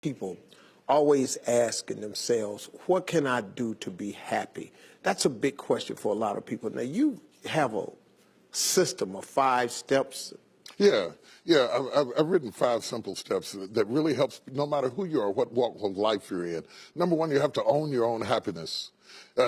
People always asking themselves, what can I do to be happy? That's a big question for a lot of people. Now, you have a system of 5 steps. Yeah. I've written 5 simple steps that really helps no matter who you are, what walk of life you're in. Number 1, you have to own your own happiness.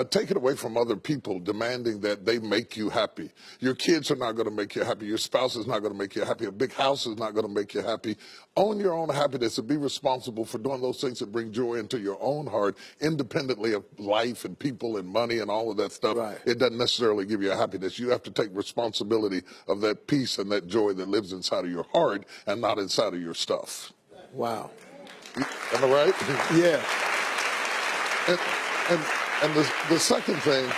Take it away from other people demanding that they make you happy. Your kids are not going to make you happy. Your spouse is not going to make you happy. A big house is not going to make you happy. Own your own happiness and be responsible for doing those things that bring joy into your own heart, independently of life and people and money and all of that stuff. Right. It doesn't necessarily give you a happiness. You have to take responsibility of that peace and that joy that lives inside of your heart and not inside of your stuff. Wow. Am I right? Yeah. And the second thing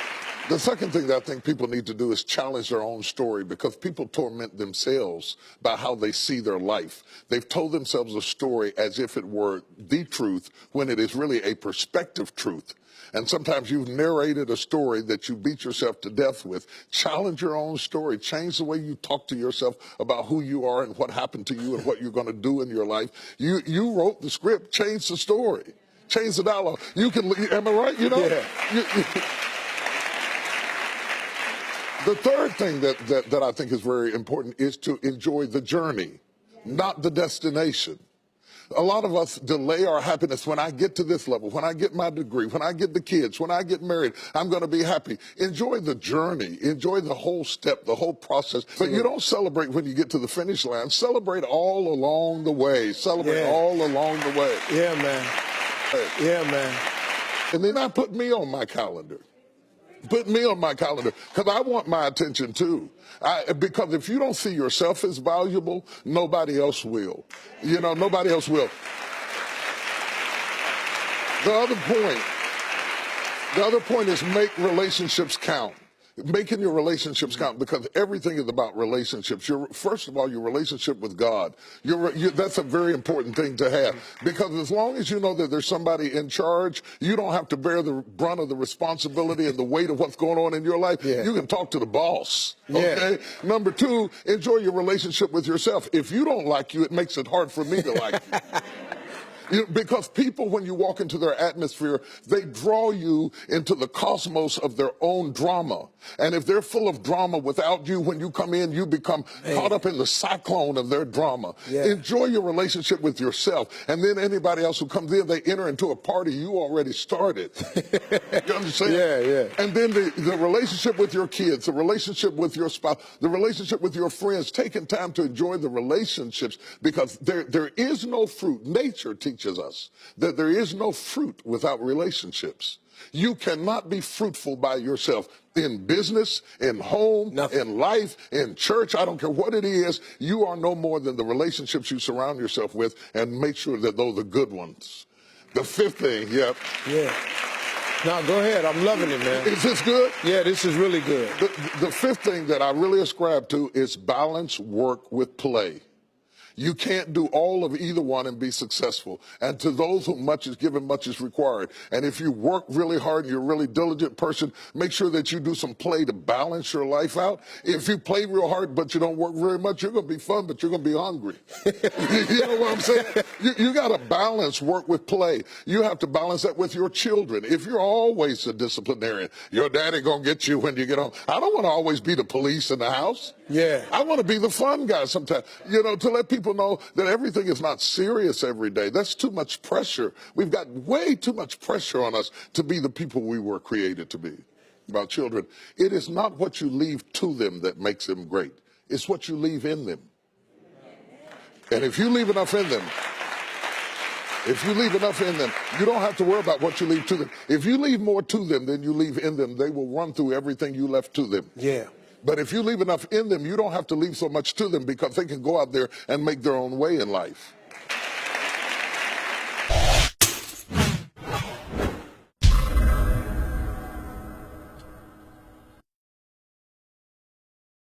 that I think people need to do is challenge their own story, because people torment themselves by how they see their life. They've told themselves a story as if it were the truth when it is really a perspective truth. And sometimes you've narrated a story that you beat yourself to death with. Challenge your own story. Change the way you talk to yourself about who you are and what happened to you and what you're going to do in your life. You wrote the script. Change the story. Change the dialogue. You can, am I right? You know? Yeah. The third thing that I think is very important is to enjoy the journey, not the destination. A lot of us delay our happiness. When I get to this level, when I get my degree, when I get the kids, when I get married, I'm going to be happy. Enjoy the journey. Enjoy the whole step, the whole process. But you don't celebrate when you get to the finish line. Celebrate all along the way. Celebrate all along the way. Yeah, man. Yeah, man. And then I put me on my calendar. Put me on my calendar, because I want my attention too. Because if you don't see yourself as valuable, nobody else will. You know, nobody else will. The other point is make relationships count. Making your relationships count, because everything is about relationships. First of all, your relationship with God. That's a very important thing to have, because as long as you know that there's somebody in charge, you don't have to bear the brunt of the responsibility and the weight of what's going on in your life. Yeah. You can talk to the boss. Okay. Number 2, enjoy your relationship with yourself. If you don't like you, it makes it hard for me to like you. Because people, when you walk into their atmosphere, they draw you into the cosmos of their own drama. And if they're full of drama without you, when you come in, you become caught up in the cyclone of their drama. Yeah. Enjoy your relationship with yourself. And then anybody else who comes in, they enter into a party you already started. You understand? Yeah. And then the relationship with your kids, the relationship with your spouse, the relationship with your friends, taking time to enjoy the relationships, because there is no fruit. Nature teaches us that there is no fruit without relationships. You cannot be fruitful by yourself in business, in home, in life, in church. I don't care what it is. You are no more than the relationships you surround yourself with, and make sure that those are good ones. The 5th thing, Yeah. Now, go ahead. I'm loving it, man. Is this good? Yeah, this is really good. The 5th thing that I really ascribe to is balance work with play. You can't do all of either one and be successful. And to those whom much is given, much is required. And if you work really hard and you're a really diligent person, make sure that you do some play to balance your life out. If you play real hard but you don't work very much, you're going to be fun, but you're going to be hungry. You know what I'm saying? You got to balance work with play. You have to balance that with your children. If you're always a disciplinarian, your daddy going to get you when you get home. I don't want to always be the police in the house. Yeah. I want to be the fun guy sometimes, you know, to let people know that everything is not serious every day. That's too much pressure. We've got way too much pressure on us to be the people we were created to be. About children, it is not what you leave to them that makes them great. It's what you leave in them. And if you leave enough in them, you don't have to worry about what you leave to them. If you leave more to them than you leave in them, they will run through everything you left to them. Yeah. But if you leave enough in them, you don't have to leave so much to them, because they can go out there and make their own way in life.